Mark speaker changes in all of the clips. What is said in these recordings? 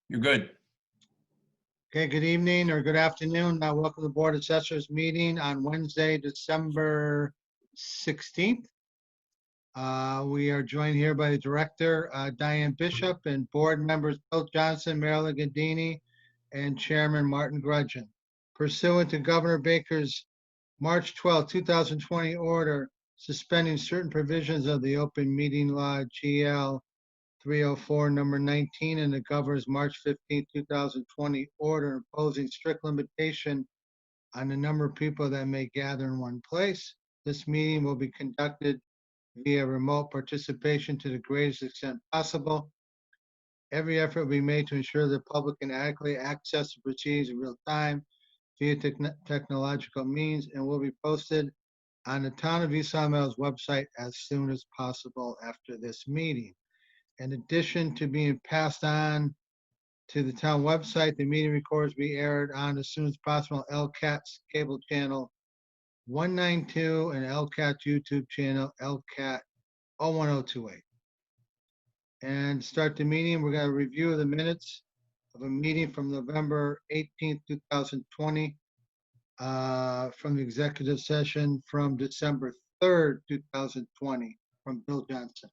Speaker 1: You're good.
Speaker 2: Okay, good evening or good afternoon. Welcome to the Board of Assessors meeting on Wednesday, December 16th. We are joined here by the Director, Diane Bishop, and board members Bill Johnson, Marilyn Gadini, and Chairman Martin Grudgeon. Pursuant to Governor Baker's March 12, 2020 order suspending certain provisions of the Open Meeting Law, GL 304, number 19, and the governor's March 15, 2020 order imposing strict limitation on the number of people that may gather in one place. This meeting will be conducted via remote participation to the greatest extent possible. Every effort will be made to ensure the public can adequately access the proceedings in real time via technological means, and will be posted on the Town of East Long Meadow's website as soon as possible after this meeting. In addition to being passed on to the town website, the meeting records be aired on as soon as possible LCAT's cable channel 192 and LCAT YouTube channel LCAT 01028. And start the meeting, we're going to review the minutes of a meeting from November 18th, 2020, from the executive session from December 3rd, 2020, from Bill Johnson.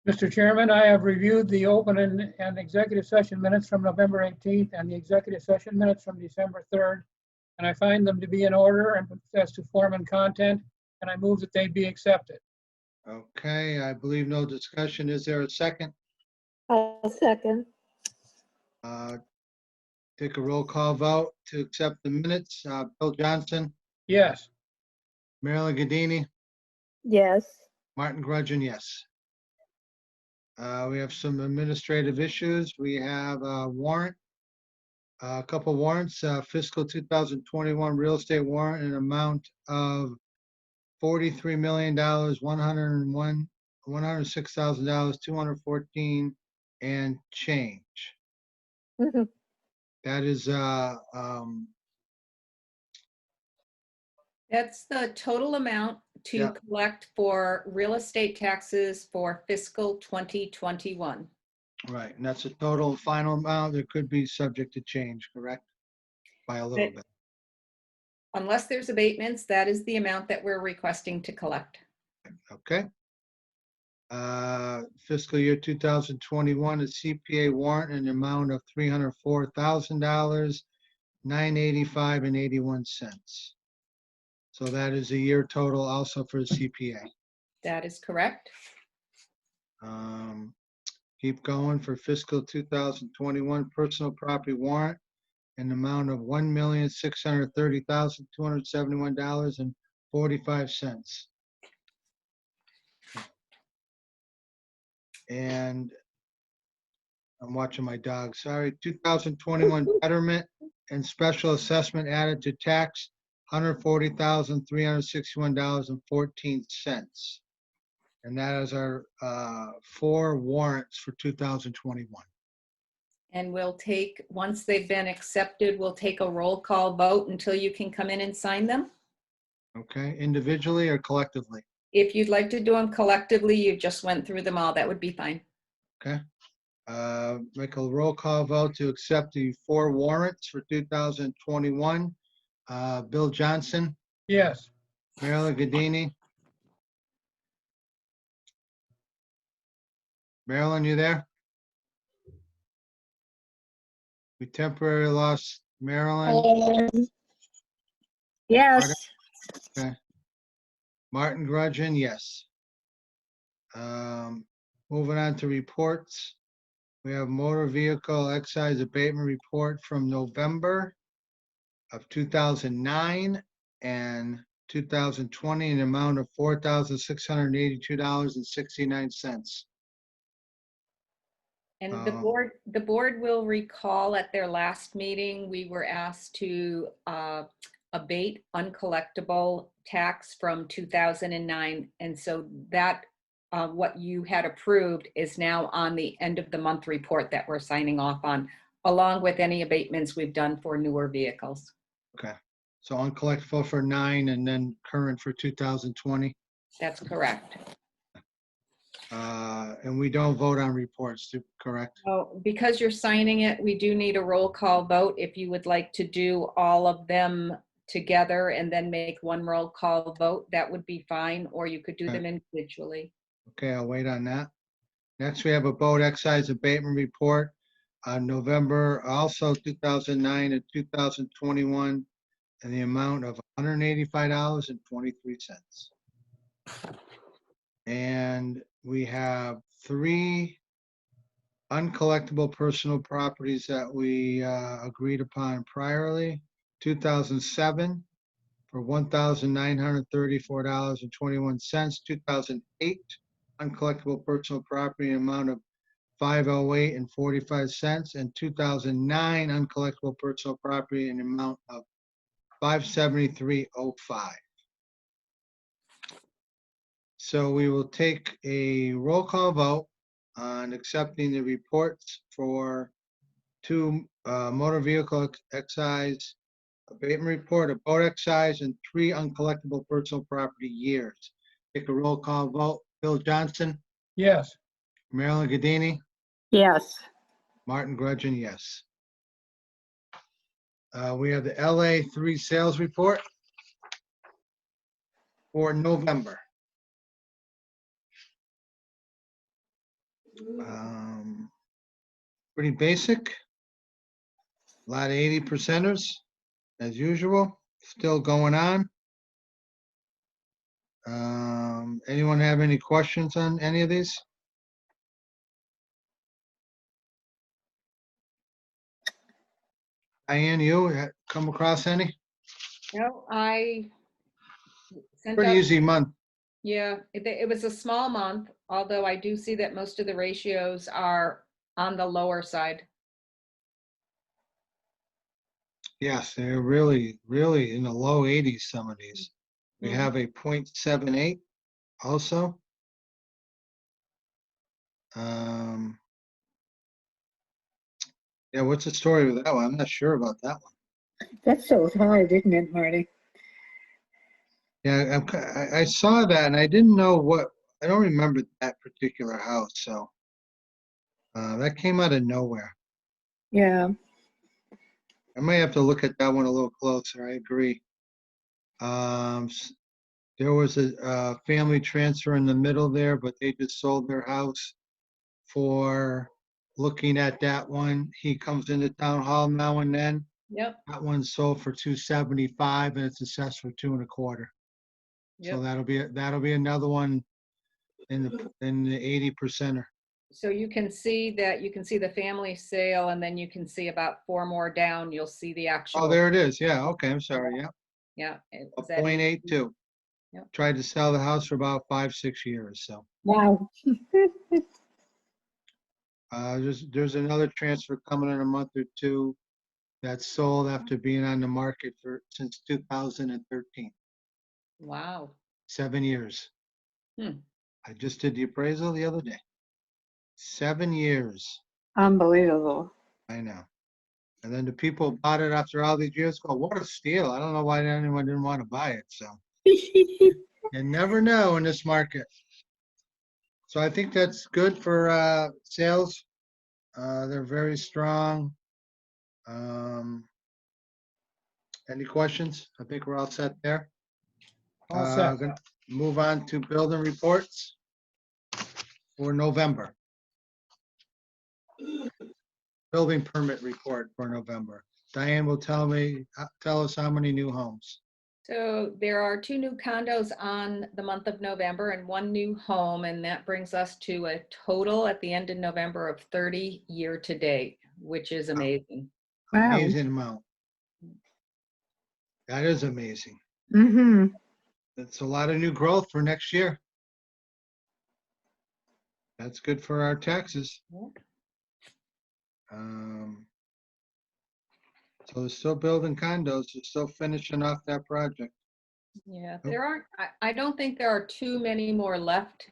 Speaker 3: Mr. Chairman, I have reviewed the open and executive session minutes from November 18th and the executive session minutes from December 3rd, and I find them to be in order and as to form and content, and I move that they be accepted.
Speaker 2: Okay, I believe no discussion. Is there a second?
Speaker 4: I'll second.
Speaker 2: Take a roll call vote to accept the minutes. Bill Johnson,
Speaker 3: Yes.
Speaker 2: Marilyn Gadini,
Speaker 4: Yes.
Speaker 2: Martin Grudgeon, yes. We have some administrative issues. We have a warrant, a couple warrants, fiscal 2021 real estate warrant, an amount of $43 million, $106,000, 214 and change.
Speaker 4: Mhm.
Speaker 2: That is,
Speaker 5: That's the total amount to
Speaker 2: Yeah.
Speaker 5: collect for real estate taxes for fiscal 2021.
Speaker 2: right, and that's a total final amount. It could be subject to change, correct? By a little
Speaker 5: It-
Speaker 2: bit.
Speaker 5: Unless there's abatements, that is the amount that we're requesting to collect.
Speaker 2: Okay. Fiscal year 2021, a CPA warrant in the amount of $304,000, $985 and 81 cents. So that is a year total also for the CPA.
Speaker 5: That is correct.
Speaker 2: Keep going for fiscal 2021 personal property warrant in the amount of $1,630,271.45. And I'm watching my dog, sorry. 2021 betterment and special assessment added to tax, $140,361.14. And that is our 4 warrants for 2021.
Speaker 5: And we'll take, once they've been accepted, we'll take a roll call vote until you can come in and sign them.
Speaker 2: Okay, individually or collectively?
Speaker 5: If you'd like to do them collectively, you just went through them all, that would be fine.
Speaker 2: Okay. Make a roll call vote to accept the 4 warrants for 2021. Bill Johnson,
Speaker 3: Yes.
Speaker 2: Marilyn Gadini. Marilyn, you there? We temporarily lost Marilyn.
Speaker 4: Yes.
Speaker 2: Martin Grudgeon, yes. Moving on to reports. We have motor vehicle excise abatement report from November of 2009 and 2020 in the amount of $4,682.69.
Speaker 5: And
Speaker 2: Um,
Speaker 5: the board will recall at their last meeting, we were asked to abate uncollectible tax from 2009. And so that what you had approved is now on the end of the month report that we're signing off on, along with any abatements we've done for newer vehicles.
Speaker 2: Okay, so uncollectible for 9 and then current for 2020.
Speaker 5: That's correct.
Speaker 2: And we don't vote on reports, correct?
Speaker 5: Oh, because you're signing it, we do need a roll call vote. If you would like to do all of them together and then make one roll call vote, that would be fine, or you could do them individually.
Speaker 2: Okay, I'll wait on that. Next, we have a boat excise abatement report on November, also 2009 and 2021, in the amount of $185.23. And we have 3 uncollectible personal properties that we agreed upon priorly. 2007 for $1,934.21. 2008 uncollectible personal property amount of $508.45, and 2009 uncollectible personal property in the amount of $573.05. So we will take a roll call vote on accepting the reports for 2 motor vehicle excise abatement report, a boat excise, and 3 uncollectible personal property years. Take a roll call vote. Bill Johnson,
Speaker 3: Yes.
Speaker 2: Marilyn Gadini,
Speaker 4: Yes.
Speaker 2: Martin Grudgeon, yes. We have the LA 3 sales report for November. Pretty basic. A lot of 80%ers, as usual, still going on. Anyone have any questions on any of these? Diane, you come across any?
Speaker 5: No, I sent
Speaker 2: Pretty
Speaker 5: out,
Speaker 2: easy month.
Speaker 5: yeah, it was a small month, although I do see that most of the ratios are on the lower side.
Speaker 2: Yes, they're really, really in the low 80s, some of these. We
Speaker 5: Mhm.
Speaker 2: have a 0.78 also. Yeah, what's the story with that one? I'm not sure about that one.
Speaker 4: That's so hard, isn't it, Marty?
Speaker 2: Yeah, I saw that and I didn't know I don't remember that particular house, so that came out of nowhere.
Speaker 4: Yeah.
Speaker 2: I might have to look at that one a little closer. I agree. There was a family transfer in the middle there, but they just sold their house for looking at that one. He comes into town hall now and then.
Speaker 5: Yep,
Speaker 2: That one sold for $275 and it's assessed for $225. So
Speaker 5: yep.
Speaker 2: that'll be another one in the 80%er.
Speaker 5: So you can see the family sale, and then you can see about 4 more down, you'll see the
Speaker 2: Oh,
Speaker 5: actual,
Speaker 2: there it is. Yeah, okay, I'm sorry. Yeah,
Speaker 5: yeah. It
Speaker 2: a
Speaker 5: was at
Speaker 2: 0.82.
Speaker 5: Yep.
Speaker 2: Tried to sell the house for about 5-6 years, so.
Speaker 4: Wow.
Speaker 2: There's another transfer coming in a month or two that's sold after being on the market since 2013,
Speaker 5: Wow.
Speaker 2: 7 years.
Speaker 5: Hmm.
Speaker 2: I just did the appraisal the other day. 7 years,
Speaker 4: Unbelievable.
Speaker 2: I know. And then the people who bought it after all these years go, what a steal. I don't know why anyone didn't want to buy it, so. You never know in this market. So I think that's good for sales. They're very strong. Any questions? I think we're all set there.
Speaker 3: All set.
Speaker 2: Gonna move on to building reports for November. Building permit report for November. Diane will tell us how many new homes.
Speaker 5: So there are 2 new condos on the month of November and 1 new home, and that brings us to a total at the end of November of 30 year to date, which is amazing.
Speaker 4: Wow.
Speaker 2: Amazing amount. That is amazing.
Speaker 4: Mm-hmm.
Speaker 2: That's a lot of new growth for next year. That's good for our taxes. So they're still building condos. They're still finishing off that project.
Speaker 5: Yeah,
Speaker 2: Oh.
Speaker 5: there aren't, I don't think there are too many more left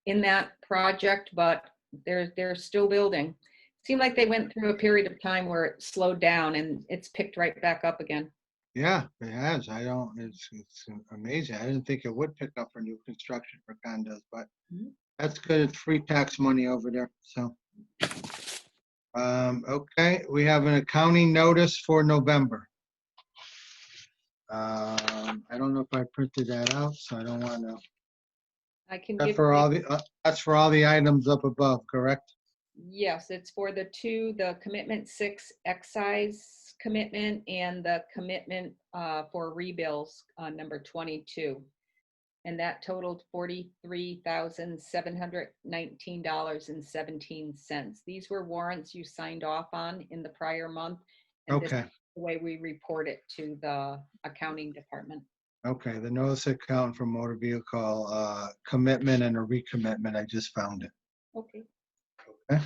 Speaker 5: in that project, but they're still building. Seemed like they went through a period of time where it slowed down and it's picked right back up again.
Speaker 2: Yeah, it has. It's amazing. I didn't think it would pick up for new construction for condos, but
Speaker 5: Mhm.
Speaker 2: that's good. It's free tax money over there, so. Okay, we have an accounting notice for November. I don't know if I printed that out, so I don't want to.
Speaker 5: I can
Speaker 2: That's
Speaker 5: give,
Speaker 2: for all that's for all the items up above, correct?
Speaker 5: yes, it's for the commitment 6 excise commitment and the commitment for rebills on number 22. And that totaled $43,719.17. These were warrants you signed off on in the prior month. And this is
Speaker 2: Okay,
Speaker 5: the way we report it to the accounting department.
Speaker 2: okay, the notice account for motor vehicle, commitment and a recommitment, I just found it.
Speaker 5: Okay.
Speaker 2: Okay.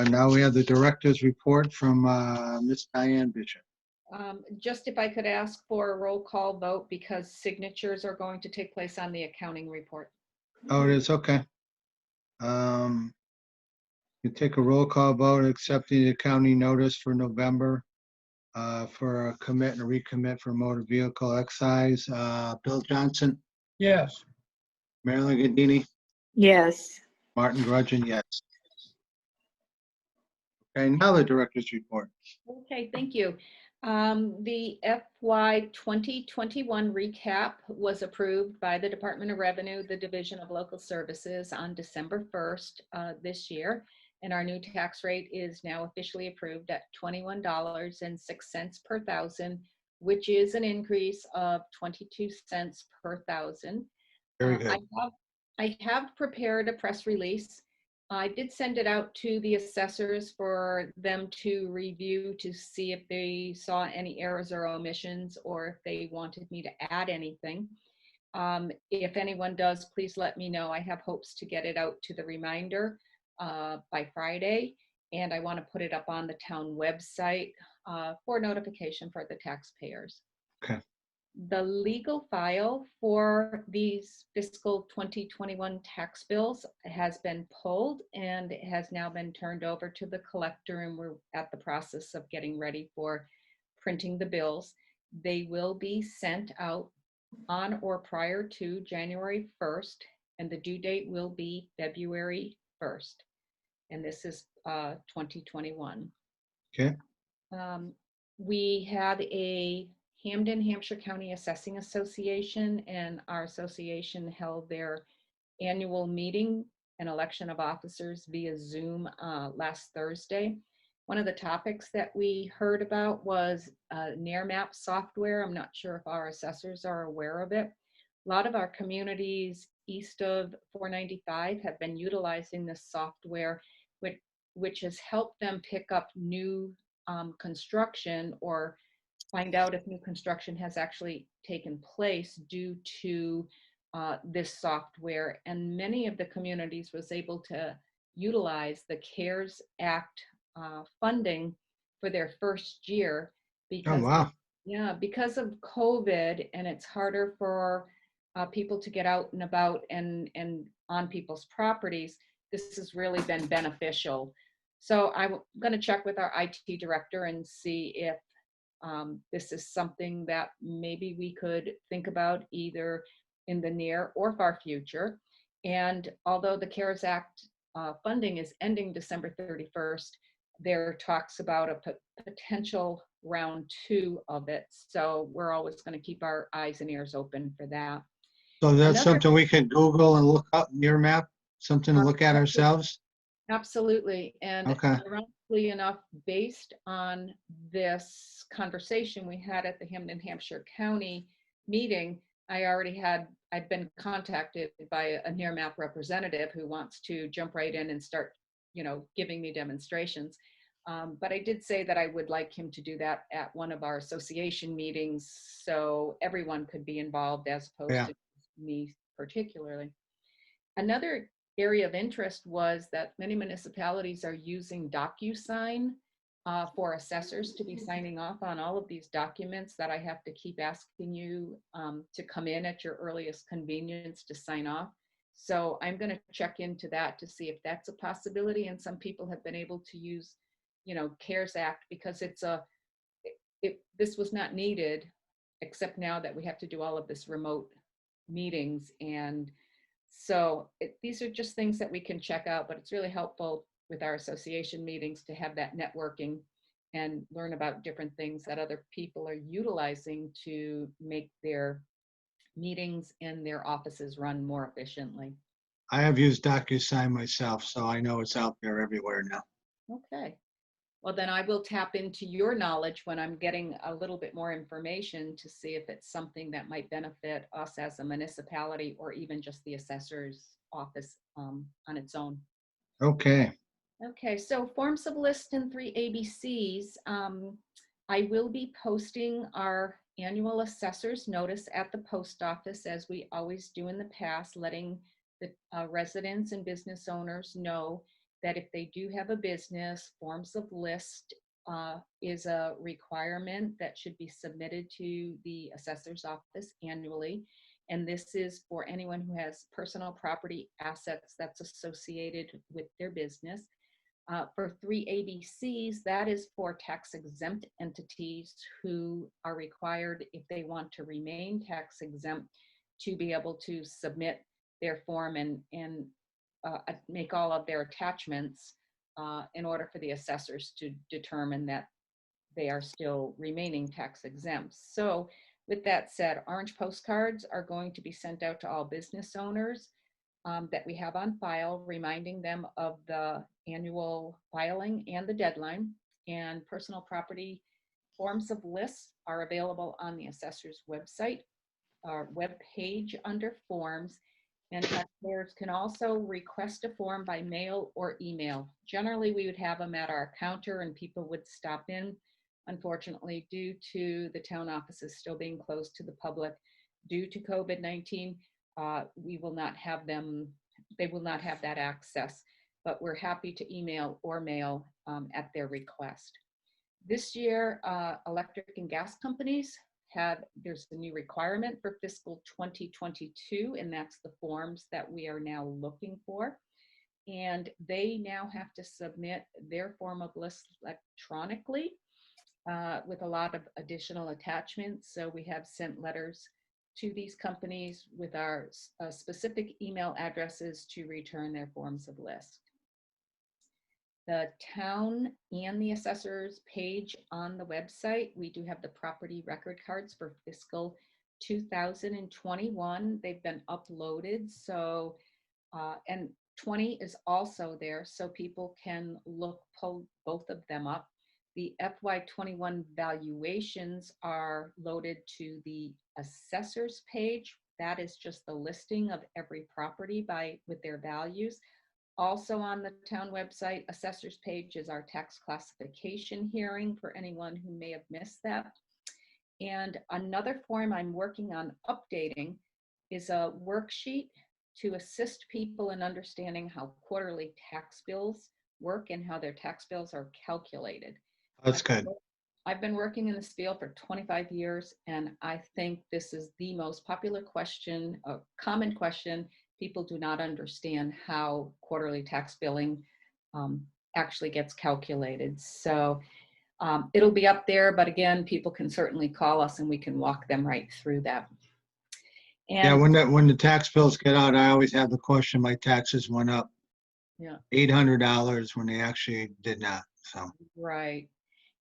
Speaker 2: Now we have the director's report from, Miss Diane Bishop.
Speaker 5: Just if I could ask for a roll call vote because signatures are going to take place on the accounting report.
Speaker 2: Oh, it is, okay. You take a roll call vote accepting the accounting notice for November, for a commit and a recommit for motor vehicle excise. Bill Johnson,
Speaker 3: Yes.
Speaker 2: Marilyn Gadini,
Speaker 4: Yes.
Speaker 2: Martin Grudgeon, yes. Okay, now the director's report.
Speaker 5: Okay, thank you. The FY 2021 recap was approved by the Department of Revenue, the Division of Local Services on December 1st this year. And our new tax rate is now officially approved at $21.06 per thousand, which is an increase of 22 cents per thousand.
Speaker 2: Very
Speaker 5: I
Speaker 2: good.
Speaker 5: have prepared a press release. I did send it out to the assessors for them to review to see if they saw any errors or omissions or if they wanted me to add anything. If anyone does, please let me know. I have hopes to get it out to the reminder by Friday, and I want to put it up on the town website for notification for the taxpayers.
Speaker 2: Okay.
Speaker 5: The legal file for these fiscal 2021 tax bills has been pulled and it has now been turned over to the collector, and we're at the process of getting ready for printing the bills. They will be sent out on or prior to January 1st, and the due date will be February 1st. And this is 2021.
Speaker 2: Okay.
Speaker 5: We have a Hamden, Hampshire County Assessing Association, and our association held their annual meeting and election of officers via Zoom last Thursday. One of the topics that we heard about was NAIRMAP software. I'm not sure if our assessors are aware of it. A lot of our communities east of 495 have been utilizing this software, which has helped them pick up new construction or find out if new construction has actually taken place due to this software. And many of the communities was able to utilize the CARES Act funding for their first year
Speaker 2: Oh,
Speaker 5: because,
Speaker 2: wow.
Speaker 5: yeah, because of COVID, and it's harder for people to get out and about and on people's properties. This has really been beneficial. So I'm going to check with our IT director and see if this is something that maybe we could think about either in the near or far future. And although the CARES Act funding is ending December 31st, there talks about a potential round 2 of it. So we're always going to keep our eyes and ears open for that.
Speaker 2: So that's
Speaker 5: Another-
Speaker 2: something we can Google and look up, near map, something to look at ourselves?
Speaker 5: Absolutely. And
Speaker 2: Okay.
Speaker 5: ironically enough, based on this conversation we had at the Hamden, Hampshire County meeting, I'd been contacted by a NAIRMAP representative who wants to jump right in and start, giving me demonstrations. But I did say that I would like him to do that at one of our association meetings so everyone could be involved as opposed to me particularly. Another area of interest was that many municipalities are using DocuSign for assessors to be signing off on all of these documents that I have to keep asking you to come in at your earliest convenience to sign off. So I'm going to check into that to see if that's a possibility. And some people have been able to use, CARES Act because this was not needed, except now that we have to do all of this remote meetings. And so these are just things that we can check out, but it's really helpful with our association meetings to have that networking and learn about different things that other people are utilizing to make their meetings and their offices run more efficiently.
Speaker 2: I have used DocuSign myself, so I know it's out there everywhere now.
Speaker 5: Okay. Well, then I will tap into your knowledge when I'm getting a little bit more information to see if it's something that might benefit us as a municipality or even just the assessor's office on its own.
Speaker 2: Okay.
Speaker 5: Okay, so forms of list and 3 ABCs. I will be posting our annual assessor's notice at the post office, as we always do in the past, letting the residents and business owners know that if they do have a business, forms of list is a requirement that should be submitted to the assessor's office annually. And this is for anyone who has personal property assets that's associated with their business. For 3 ABCs, that is for tax exempt entities who are required, if they want to remain tax exempt, to be able to submit their form and make all of their attachments in order for the assessors to determine that they are still remaining tax exempt. So with that said, orange postcards are going to be sent out to all business owners that we have on file, reminding them of the annual filing and the deadline. And personal property forms of lists are available on the assessor's website, our web page under forms. And taxpayers can also request a form by mail or email. Generally, we would have them at our counter and people would stop in. Unfortunately, due to the town offices still being closed to the public due to COVID-19, we will not have them, they will not have that access, but we're happy to email or mail at their request. This year, electric and gas companies there's the new requirement for fiscal 2022, and that's the forms that we are now looking for. And they now have to submit their form of list electronically with a lot of additional attachments. So we have sent letters to these companies with our specific email addresses to return their forms of list. The town and the assessor's page on the website, we do have the property record cards for fiscal 2021. They've been uploaded. So, and 20 is also there, so people can pull both of them up. The FY21 valuations are loaded to the assessor's page. That is just the listing of every property with their values. Also on the town website, assessor's page is our tax classification hearing for anyone who may have missed that. And another form I'm working on updating is a worksheet to assist people in understanding how quarterly tax bills work and how their tax bills are calculated.
Speaker 2: That's good.
Speaker 5: I've been working in this field for 25 years, and I think this is the most popular question, a common question. People do not understand how quarterly tax billing actually gets calculated. So it'll be up there, but again, people can certainly call us and we can walk them right through that. And
Speaker 2: Yeah, when the tax bills get out, I always have the question, my taxes went up $800 when they actually did not, so.
Speaker 5: right.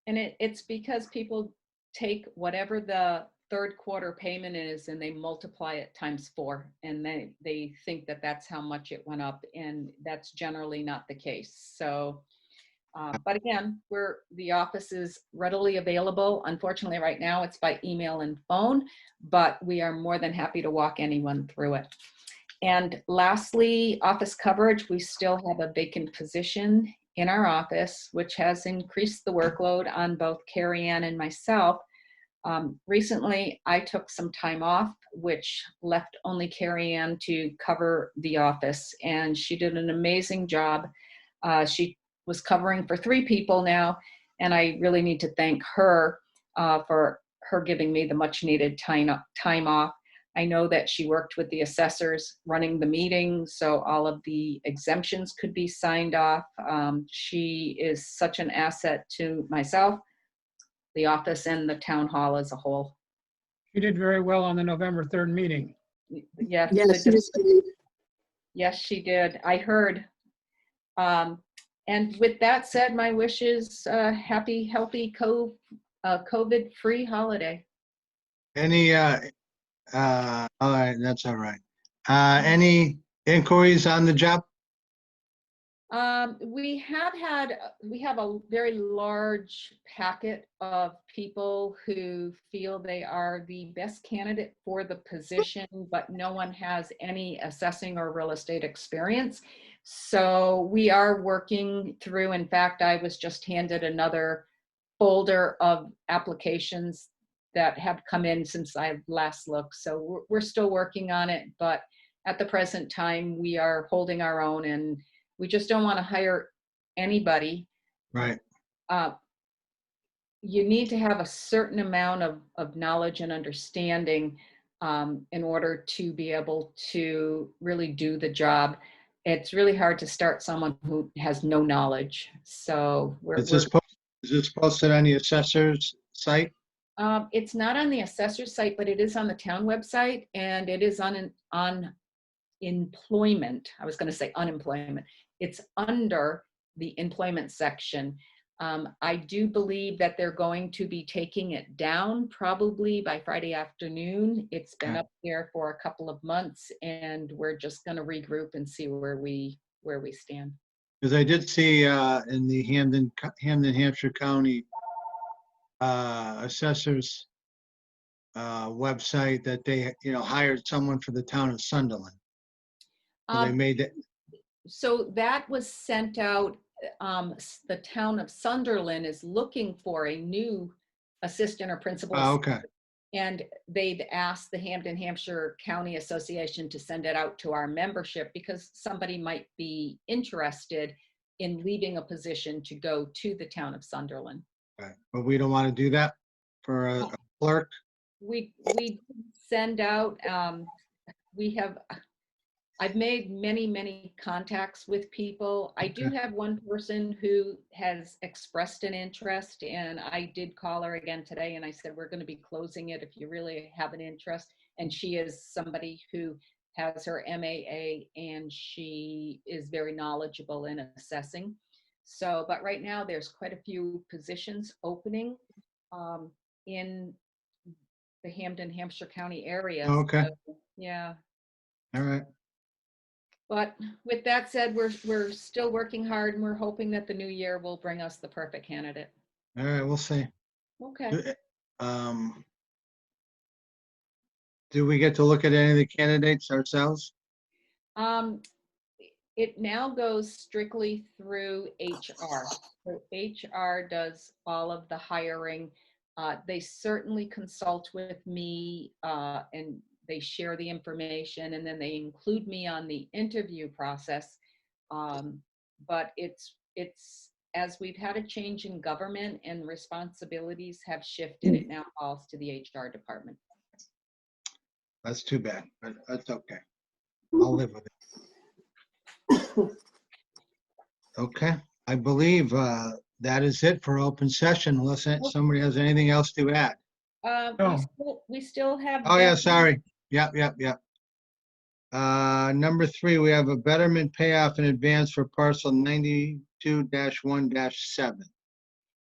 Speaker 5: And it's because people take whatever the third quarter payment is and they multiply it times 4, and they think that that's how much it went up, and that's generally not the case. So but again, the office is readily available. Unfortunately, right now it's by email and phone, but we are more than happy to walk anyone through it. And lastly, office coverage. We still have a vacant position in our office, which has increased the workload on both Carrie Ann and myself. Recently, I took some time off, which left only Carrie Ann to cover the office, and she did an amazing job. She was covering for 3 people now, and I really need to thank her for her giving me the much needed time off. I know that she worked with the assessors running the meeting, so all of the exemptions could be signed off. She is such an asset to myself, the office and the town hall as a whole.
Speaker 3: You did very well on the November 3rd meeting.
Speaker 5: Yes,
Speaker 1: Yes, Miss Reed.
Speaker 5: yes, she did. I heard. And with that said, my wish is happy, healthy, COVID-free holiday.
Speaker 2: Any, all right, that's all right. Any inquiries on the job?
Speaker 5: We have a very large packet of people who feel they are the best candidate for the position, but no one has any assessing or real estate experience. So we are working through, in fact, I was just handed another folder of applications that have come in since I last looked. So we're still working on it, but at the present time, we are holding our own, and we just don't want to hire anybody.
Speaker 2: Right.
Speaker 5: You need to have a certain amount of knowledge and understanding in order to be able to really do the job. It's really hard to start someone who has no knowledge. So
Speaker 2: Is this posted on the assessor's site?
Speaker 5: it's not on the assessor's site, but it is on the town website, and it is on employment. I was going to say unemployment. It's under the employment section. I do believe that they're going to be taking it down probably by Friday afternoon. It's been
Speaker 2: Okay.
Speaker 5: up there for a couple of months, and we're just going to regroup and see where we stand.
Speaker 2: Because I did see in the Hamden, Hampshire County assessors website that they, hired someone for the town of Sunderland. So they
Speaker 5: Um,
Speaker 2: made that,
Speaker 5: So that was sent out. The town of Sunderland is looking for a new assistant or principal.
Speaker 2: okay,
Speaker 5: And they'd asked the Hampshire County Association to send it out to our membership because somebody might be interested in leaving a position to go to the town of Sunderland.
Speaker 2: okay. But we don't want to do that for a clerk?
Speaker 5: We send out, I've made many contacts with people. I do
Speaker 2: Okay.
Speaker 5: have one person who has expressed an interest, and I did call her again today, and I said, we're going to be closing it if you really have an interest. And she is somebody who has her MAA, and she is very knowledgeable in assessing. So, but right now there's quite a few positions opening in the Hampshire County area.
Speaker 2: Okay.
Speaker 5: So, yeah.
Speaker 2: All right.
Speaker 5: But with that said, we're still working hard, and we're hoping that the new year will bring us the perfect candidate.
Speaker 2: All right, we'll see.
Speaker 5: Okay.
Speaker 2: Do we get to look at any of the candidates ourselves?
Speaker 5: It now goes strictly through HR. So HR does all of the hiring. They certainly consult with me and they share the information, and then they include me on the interview process. But it's as we've had a change in government and responsibilities have shifted, it now falls to the HR department.
Speaker 2: That's too bad, but that's okay. I'll live with it. Okay, I believe that is it for open session, unless somebody has anything else to add.
Speaker 5: We still have.
Speaker 2: Oh, yeah, sorry. Yep. Number 3, we have a betterment payoff in advance for parcel 92-1-7.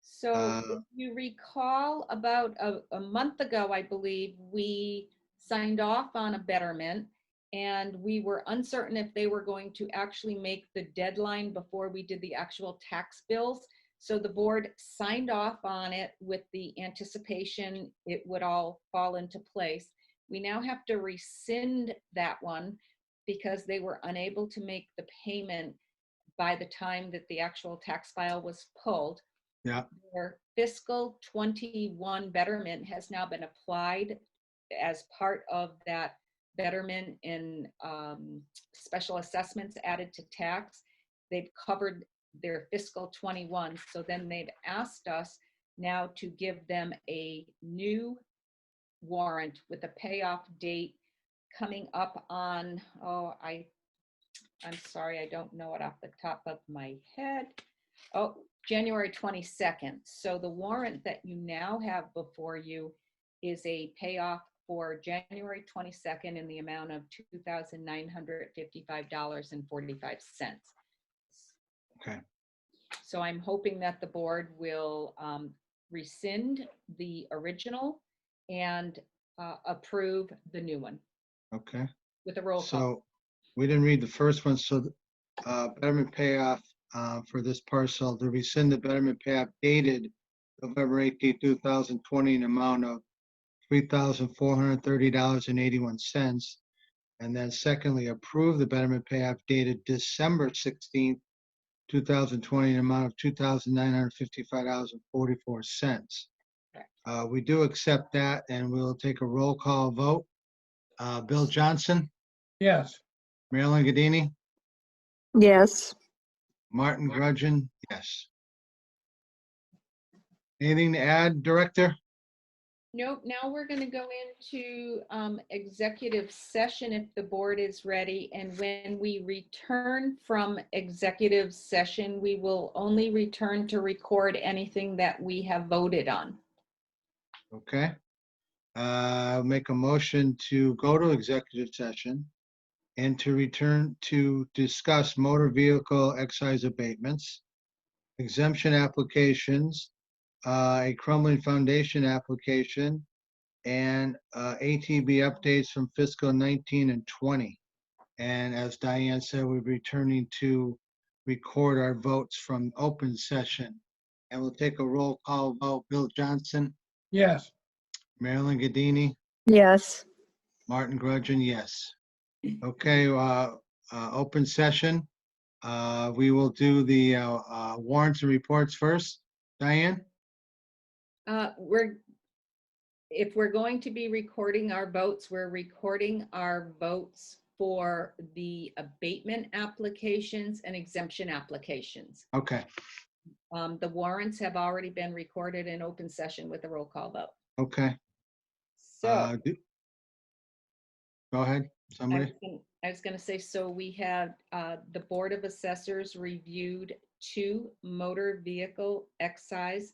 Speaker 5: So if you recall, about a month ago, I believe, we signed off on a betterment, and we were uncertain if they were going to actually make the deadline before we did the actual tax bills. So the board signed off on it with the anticipation it would all fall into place. We now have to rescind that one because they were unable to make the payment by the time that the actual tax file was pulled.
Speaker 2: Yeah.
Speaker 5: Their fiscal 21 betterment has now been applied as part of that betterment in special assessments added to tax. They've covered their fiscal 21. So then they've asked us now to give them a new warrant with a payoff date coming up on, I'm sorry, I don't know it off the top of my head. Oh, January 22nd. So the warrant that you now have before you is a payoff for January 22nd in the amount of $2,955.45.
Speaker 2: Okay.
Speaker 5: So I'm hoping that the board will rescind the original and approve the new one
Speaker 2: Okay.
Speaker 5: with a roll call.
Speaker 2: So we didn't read the first one. So betterment payoff for this parcel, to rescind the betterment payoff dated November 18, 2020, in amount of $3,430.81. And then secondly, approve the betterment payoff dated December 16th, 2020, in amount of $2,955.44. We do accept that, and we'll take a roll call vote. Bill Johnson,
Speaker 3: Yes.
Speaker 2: Marilyn Gadini,
Speaker 4: Yes.
Speaker 2: Martin Grudgeon, yes. Anything to add, Director?
Speaker 5: Nope, now we're going to go into executive session if the board is ready. And when we return from executive session, we will only return to record anything that we have voted on.
Speaker 2: Okay. Make a motion to go to executive session and to return to discuss motor vehicle excise abatements, exemption applications, a crumbling foundation application, and ATB updates from fiscal 19 and 20. And as Diane said, we're returning to record our votes from open session. And we'll take a roll call vote. Bill Johnson,
Speaker 3: Yes.
Speaker 2: Marilyn Gadini,
Speaker 4: Yes.
Speaker 2: Martin Grudgeon, yes. Okay, open session. We will do the warrants and reports first. Diane?
Speaker 5: If we're going to be recording our votes, we're recording our votes for the abatement applications and exemption applications.
Speaker 2: Okay,
Speaker 5: The warrants have already been recorded in open session with a roll call vote.
Speaker 2: okay.
Speaker 5: So
Speaker 2: Go ahead, somebody.
Speaker 5: I was going to say, so we have the Board of Assessors reviewed 2 motor vehicle excise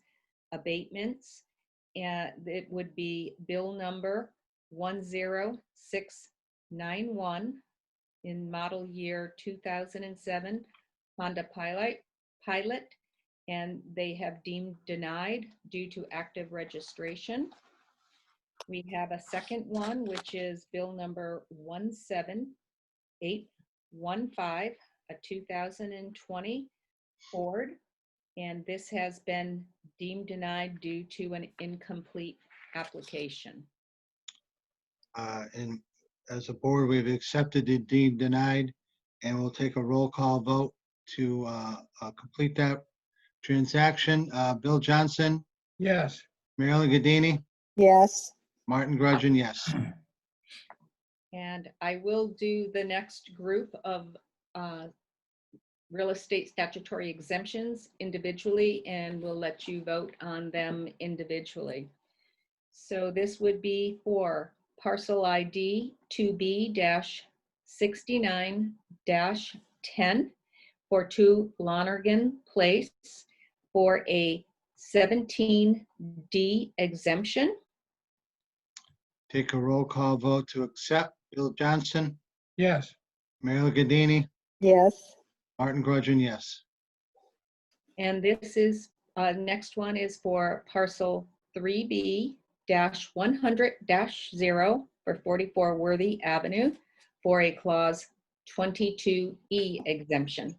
Speaker 5: abatements. And it would be bill number 10691 in model year 2007 Honda Pilot, and they have deemed denied due to active registration. We have a second one, which is bill number 17815, a 2020 Ford. And this has been deemed denied due to an incomplete application.
Speaker 2: And as a board, we've accepted the deemed denied, and we'll take a roll call vote to complete that transaction. Bill Johnson,
Speaker 3: Yes.
Speaker 2: Marilyn Gadini,
Speaker 4: Yes.
Speaker 2: Martin Grudgeon, yes.
Speaker 5: And I will do the next group of real estate statutory exemptions individually, and we'll let you vote on them individually. So this would be for parcel ID 2B-69-10 for 2 Lonergan Place for a 17D exemption.
Speaker 2: Take a roll call vote to accept. Bill Johnson,
Speaker 3: Yes.
Speaker 2: Marilyn Gadini,
Speaker 4: Yes.
Speaker 2: Martin Grudgeon, yes.
Speaker 5: And this is, next one is for parcel 3B-100-0 for 44 Worthy Avenue for a clause 22E exemption.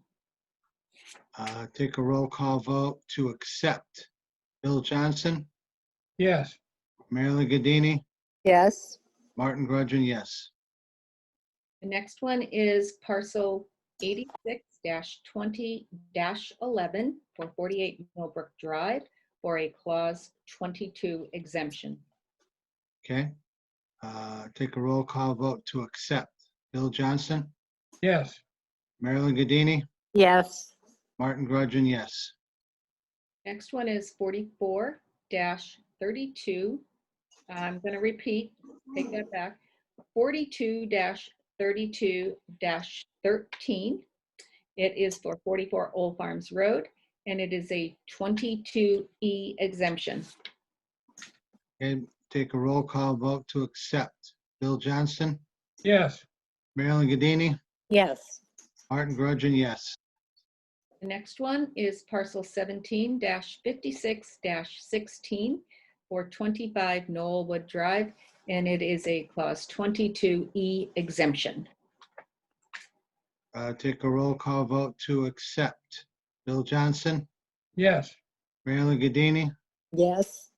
Speaker 2: Take a roll call vote to accept. Bill Johnson,
Speaker 3: Yes.
Speaker 2: Marilyn Gadini,
Speaker 4: Yes.
Speaker 2: Martin Grudgeon, yes.
Speaker 5: The next one is parcel 86-20-11 for 48 Millbrook Drive for a clause 22 exemption.
Speaker 2: Okay. Take a roll call vote to accept. Bill Johnson,
Speaker 3: Yes.
Speaker 2: Marilyn Gadini,
Speaker 4: Yes.
Speaker 2: Martin Grudgeon, yes.
Speaker 5: Next one is 44-32. I'm going to repeat, take that back. 42-32-13. It is for 44 Old Farms Road, and it is a 22E exemption.
Speaker 2: Okay, take a roll call vote to accept. Bill Johnston,
Speaker 3: Yes.
Speaker 2: Marilyn Gadini,
Speaker 4: Yes.
Speaker 2: Martin Grudgeon, yes.
Speaker 5: The next one is parcel 17-56-16 for 25 Knollwood Drive, and it is a clause 22E exemption.
Speaker 2: Take a roll call vote to accept. Bill Johnston,
Speaker 3: Yes.
Speaker 2: Marilyn Gadini,
Speaker 4: Yes.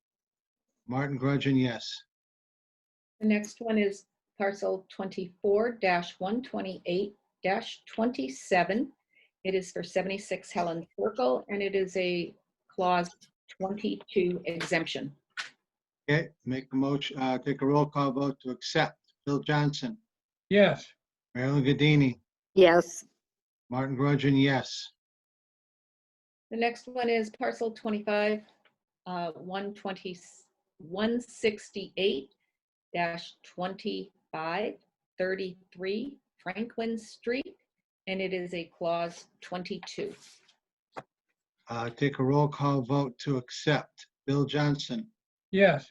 Speaker 2: Martin Grudgeon, yes.
Speaker 5: The next one is parcel 24-128-27. It is for 76 Helen Circle, and it is a clause 22 exemption.
Speaker 2: Okay, make a motion, take a roll call vote to accept. Bill Johnson,
Speaker 3: Yes.
Speaker 2: Marilyn Gadini,
Speaker 4: Yes.
Speaker 2: Martin Grudgeon, yes.
Speaker 5: The next one is parcel 25, 168-2533 Franklin Street, and it is a clause 22.
Speaker 2: Take a roll call vote to accept. Bill Johnson,
Speaker 3: Yes.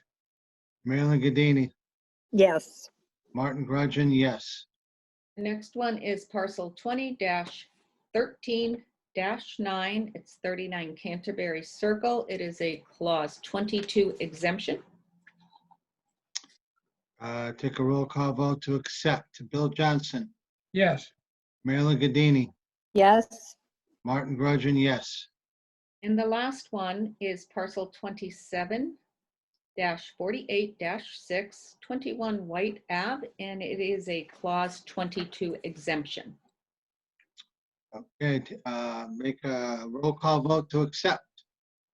Speaker 2: Marilyn Gadini,
Speaker 4: Yes.
Speaker 2: Martin Grudgeon, yes.
Speaker 5: The next one is parcel 20-13-9. It's 39 Canterbury Circle. It is a clause 22 exemption.
Speaker 2: Take a roll call vote to accept. Bill Johnson,
Speaker 3: Yes.
Speaker 2: Marilyn Gadini,
Speaker 4: Yes.
Speaker 2: Martin Grudgeon, yes.
Speaker 5: And the last one is parcel 27-48-6, 21 White Ave, and it is a clause 22 exemption.
Speaker 2: Okay, make a roll call vote to accept.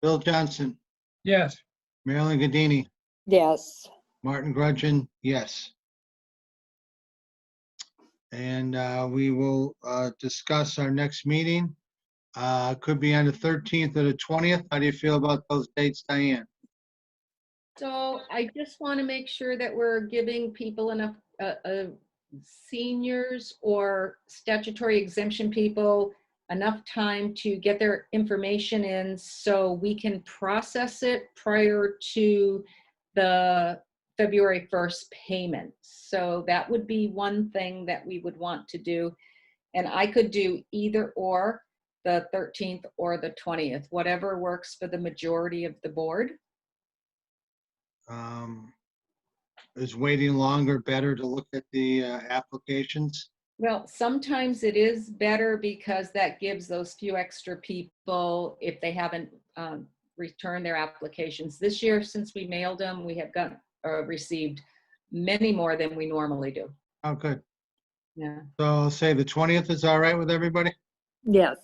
Speaker 2: Bill Johnson,
Speaker 3: Yes.
Speaker 2: Marilyn Gadini,
Speaker 4: Yes.
Speaker 2: Martin Grudgeon, yes. And we will discuss our next meeting. Could be on the 13th or the 20th. How do you feel about those dates, Diane?
Speaker 5: So I just want to make sure that we're giving people enough, seniors or statutory exemption people, enough time to get their information in so we can process it prior to the February 1st payment. So that would be one thing that we would want to do. And I could do either or, the 13th or the 20th, whatever works for the majority of the board.
Speaker 2: Is waiting longer better to look at the applications?
Speaker 5: Well, sometimes it is better because that gives those few extra people, if they haven't returned their applications. This year, since we mailed them, we have received many more than we normally do.
Speaker 2: Oh, good.
Speaker 5: Yeah.
Speaker 2: So I'll say the 20th is all right with everybody?
Speaker 4: Yes.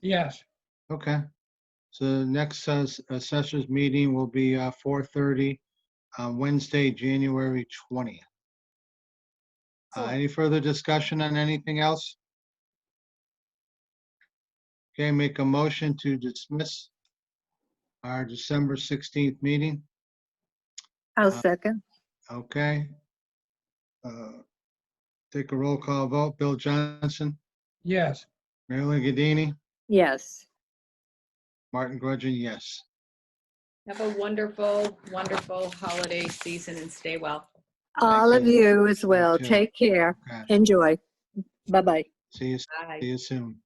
Speaker 3: Yes.
Speaker 2: Okay. So the next assessors meeting will be 4:30 on Wednesday, January 20th. Any further discussion on anything else? Okay, make a motion to dismiss our December 16th meeting.
Speaker 4: I'll second.
Speaker 2: Okay. Take a roll call vote. Bill Johnson,
Speaker 3: Yes.
Speaker 2: Marilyn Gadini,
Speaker 4: Yes.
Speaker 2: Martin Grudgeon, yes.
Speaker 5: Have a wonderful, wonderful holiday season and stay well.
Speaker 4: All of
Speaker 2: you.
Speaker 4: you as well.
Speaker 2: too.
Speaker 4: Take care.
Speaker 2: Okay.
Speaker 4: Enjoy. Bye-bye.
Speaker 2: See you
Speaker 5: Bye.
Speaker 2: soon.